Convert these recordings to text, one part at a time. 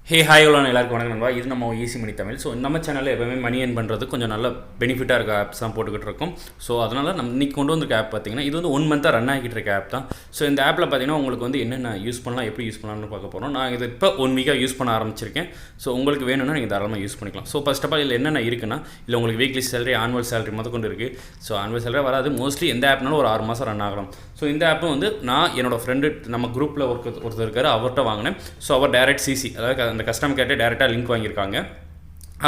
Hi எல்லாருக்கும் வணக்கம் நண்பா. இது நம்ம ஈஸி மணி தமிழ். ஸோ நம்ம சேனலில் எப்போவுமே மணி ஏர்ன் பண்ணுறது கொஞ்சம் நல்ல பெனிஃபிட்டாக இருக்க ஆப்ஸ் தான் போட்டுக்கிட்டு இருக்கோம். ஸோ அதனால் நம்ம இன்றைக்கி கொண்டு வந்திருக்க ஆப் பார்த்திங்கன்னா இது வந்து 1 மந்த்தாக ரன் ஆகிட்டு இருக்க ஆப் தான். ஸோ இந்த ஆப்பில் பார்த்திங்கன்னா உங்களுக்கு வந்து என்னென்ன யூஸ் பண்ணலாம், எப்படி யூஸ் பண்ணலாம்னு பார்க்க போகிறோம். நான் இது இப்போ 1 வீக்காக யூஸ் பண்ண ஆரம்பிச்சிருக்கேன். ஸோ உங்களுக்கு வேணும்னா நீங்கள் தாராளமாக யூஸ் பண்ணிக்கலாம். ஸோ ஃபர்ஸ்ட் ஆஃப் ஆல் இதில் என்னென்ன இருக்குன்னா, இல்லை உங்களுக்கு வீக்லி சேலரி, ஆனுவல் சேலரி கொண்டு இருக்குது. ஸோ ஆனுவல் சேலரி வராது, மோஸ்ட்லி எந்த ஆப்னாலும் ஒரு 6 மாதம் ரன் ஆகலாம். ஸோ இந்த ஆப்பும் வந்து நான் என்னோடய ஃப்ரெண்டு நம்ம குரூப்பில் ஒருத்தர் இருக்கார், அவர்கிட்ட வாங்கினேன். ஸோ அவர் டேரக்ட் சிசி, அதாவது அந்த கஸ்டமர் கேட்டே டேரெக்டாக லிங்க் வாங்கியிருக்காங்க.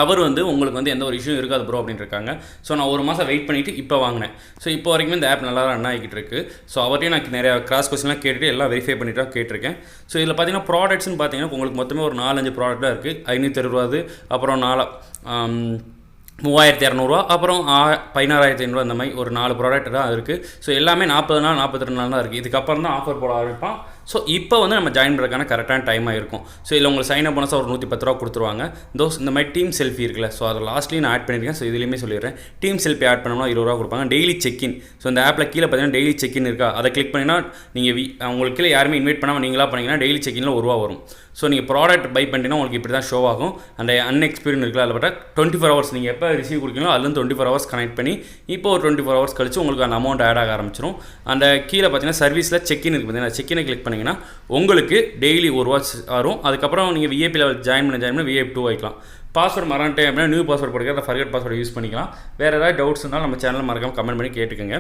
அவர் வந்து உங்களுக்கு வந்து எந்த ஒரு இஷ்யூ இருக்காது ப்ரோ அப்படின்னு இருக்காங்க. ஸோ நான் 1 மாதம் வெயிட் பண்ணிவிட்டு இப்போ வாங்கினேன். ஸோ இப்போ வரைக்கும் இந்த ஆப் நல்லா ரன் ஆகிக்கிட்டு இருக்குது. ஸோ அவர்கிட்டையும் நான் நிறையா கிராஸ் கொஸ்டின்லாம் கேட்டுட்டு எல்லாம் வெரிஃபை பண்ணிட்டு தான் கேட்டிருக்கேன். ஸோ இதில் பார்த்தீங்கன்னா ப்ராடக்ட்ஸ்னு பார்த்தீங்கன்னா உங்களுக்கு மொத்தமே ஒரு 4-5 ப்ராடக்ட் தான் இருக்குது. 560 அப்புறம் 3200, அப்புறம் 16500, அந்த மாதிரி ஒரு 4 ப்ராடக்ட் தான் இருக்குது. ஸோ எல்லாமே 40 நாள் 42 நாள் தான் இருக்குது. இதுக்கப்புறம் தான் ஆஃபர் போட ஆரம்பிப்பான். ஸோ இப்போ வந்து நம்ம ஜாயின் பண்ணுறதுக்கான கரெக்டான டைமாக இருக்கும். ஸோ இதில் உங்களுக்கு சைன் அப் போனஸாக ஒரு 110 ரூபா கொடுத்துருவாங்க. இந்த மாதிரி டீம் செல்ஃபி இருக்குல்ல, ஸோ அதை லாஸ்ட்லேயும் நான் ஆட் பண்ணியிருக்கேன். ஸோ இதுலேயுமே சொல்லிடுறேன், டீம் செல்ஃபி ஆட் பண்ணோம்னா 20 ரூபா கொடுப்பாங்க. டெய்லி செக்இன், ஸோ இந்த ஆப்பில் கீழே பார்த்தீங்கன்னா டெய்லி செக்இன் இருக்கா, அதை கிளிக் பண்ணினா நீங்கள் உங்களுக்கு கீழே யாருமே இன்வைட் பண்ணாமல் நீங்களாக பண்ணிங்கன்னா டெய்லி செக்இனில் 1 ரூபா வரும். ஸோ நீங்கள் ப்ராடக்ட் பை பண்ணிட்டீங்கன்னா உங்களுக்கு இப்படி தான் ஷோ ஆகும். அந்த அன்எக்ஸ்பீரியன்ஸ் இருக்குல்ல, அதில் பார்த்தா 24 ஹவர்ஸ் நீங்கள் எப்போ ரிசீவ் கொடுக்கீங்களோ அதுலேருந்து 24 ஹவர்ஸ் கனெக்ட் பண்ணி இப்போ ஒரு 24 ஹவர்ஸ் கழிச்சு உங்களுக்கு அந்த அமௌண்ட் ஆட் ஆக ஆரம்பிச்சிடும். அந்த கீழே பார்த்தீங்கன்னா சர்வீஸில் செக்இன் இருக்குது பார்த்தீங்கன்னா, செக்இனை கிளிக் பண்ணிங்கன்னா உங்களுக்கு டெய்லி 1 ரூபா வரும். அதுக்கப்புறம் நீங்கள் விஐபி லெவல் ஜாயின் பண்ணி விஐபி 2 ஆகிக்கலாம். பாஸ்வேர்டு மறந்துட்டேன் அப்படின்னா நியூ பாஸ்வேர்டு போட்டுக்க, ஃபர்கெட் பாஸ்வேர்டு யூஸ் பண்ணிக்கலாம். வேறு ஏதாவது டவுட்ஸ் இருந்தாலும் நம்ம சேனலில் மறக்காமல் கமெண்ட் பண்ணி கேட்டுக்கோங்க.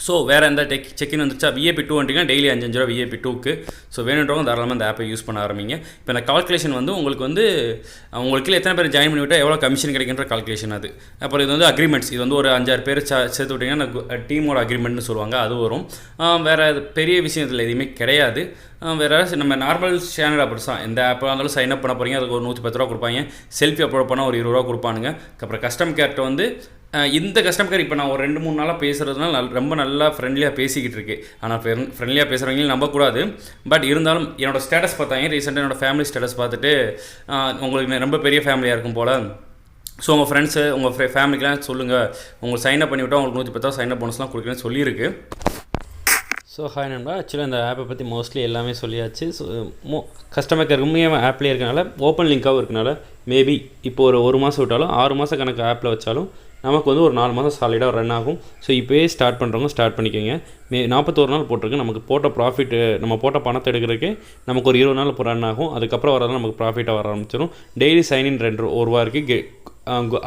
ஸோ வேறு எந்த செக்இன் வந்துச்சா, விஐபி 2 வந்துட்டிங்கன்னா டெய்லி 5 ரூபா விஐபி 2க்கு. ஸோ வேணுன்றவங்க தாராளமாக இந்த ஆப்பை யூஸ் பண்ண ஆரம்பிங்க. இப்போ இந்த கால்குலேஷன் வந்து உங்களுக்கு எத்தனை பேர் ஜாயின் பண்ணி விட்டால் எவ்வளோ கமிஷன் கிடைக்கின்ற கால்குலேஷன் அது. அப்புறம் இது வந்து அக்ரிமெண்ட்ஸ், இது வந்து ஒரு 5-6 பேர் சேர்த்து விட்டிங்கன்னா டீமோட அக்ரிமெண்ட்னு சொல்லுவாங்க, அது வரும். வேறு பெரிய விஷயம் இதில் எதுவுமே கிடையாது. வேறு நம்ம நார்மல் சேனல் அப்படி தான், எந்த ஆப்பாக இருந்தாலும் சைன் அப் பண்ண போகிறீங்க, அதுக்கு ஒரு 110 ரூபா கொடுப்பாங்க. செல்ஃபி அப்லோட் பண்ணால் ஒரு 20 ரூபா கொடுப்பானுங்க. அப்புறம் கஸ்டமர் கேர்ட்ட வந்து இந்த கஸ்டமர் கேர் இப்போ நான் ஒரு 2-3 நாளாக பேசுகிறதுனால ரொம்ப நல்லா ஃப்ரெண்ட்லியாக பேசிக்கிட்டு இருக்கு. ஆனால் ஃப்ரெண்ட்லியாக பேசுகிறவங்களையும் நம்பக்கூடாது. பட் இருந்தாலும் என்னோடய ஸ்டேட்டஸ் பார்த்தாங்க, ரீசெண்டாக என்னோடய ஃபேமிலி ஸ்டேட்டஸ் பார்த்துட்டு உங்களுக்கு ரொம்ப பெரிய ஃபேமிலியாக இருக்கும் போல், ஸோ உங்கள் ஃப்ரெண்ட்ஸு உங்கள் ஃபேமிலிக்கெலாம் சொல்லுங்கள், உங்களுக்கு சைன் அப் பண்ணிவிட்டால் உங்களுக்கு 110 சைன் அப் போனஸ்லாம் கொடுக்குறேன்னு சொல்லியிருக்கு. ஸோ ஹாய் நண்பா, ஆக்சுவலாக இந்த ஆப்பை பற்றி மோஸ்ட்லி எல்லாமே சொல்லியாச்சு. ஸோ கஸ்டமர் கேர் உண்மையாக ஆப்லேயே இருக்கனால, ஓப்பன் லிங்காகவும் இருக்கனால, மேபி இப்போ ஒரு மாதம் விட்டாலும் 6 மாதம் கணக்கு ஆப்பில் வச்சாலும் நமக்கு வந்து ஒரு 4 மாதம் சாலிடாக ரன் ஆகும். ஸோ இப்போயே ஸ்டார்ட் பண்ணுறவங்க ஸ்டார்ட் பண்ணிக்கோங்க. 41 நாள் போட்டிருக்கு. நமக்கு போட்ட ப்ராஃபிட்டு, நம்ம போட்ட பணத்தை எடுக்கிறதுக்கு நமக்கு ஒரு 20 நாள் ரன் ஆகும். அதுக்கப்புறம் வரதான் நமக்கு ப்ராஃபிட்டாக வர ஆரம்பிச்சிடும். டெய்லி சைன்இன் 2 ரூபா இருக்குது.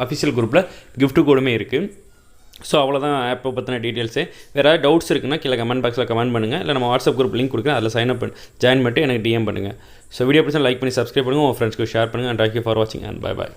அஃபிஷியல் குரூப்பில் கிஃப்ட்டு கூடமே இருக்குது. ஸோ அவ்வளோதான் ஆப்பை பற்றின டீட்டெயில்ஸு. வேறு ஏதாவது டவுட்ஸ் இருக்குன்னா கீழே கமெண்ட் பாக்ஸில் கமெண்ட் பண்ணுங்கள். இல்லை நம்ம வாட்ஸ்அப் குரூப் லிங்க் கொடுக்குறேன், அதில் சைன் அப் ஜாயின் பண்ணிட்டு எனக்கு டிஎம் பண்ணுங்கள். ஸோ வீடியோ பிடிச்சா லைக் பண்ணி சப்ஸ்கிரைப் பண்ணுங்கள், உங்கள் ஃப்ரெண்ட்ஸ்க்கு ஷேர் பண்ணுங்கள். அண்ட் தேங்க்யூ ஃபார் வாட்சிங் அண்ட் பை பாய்.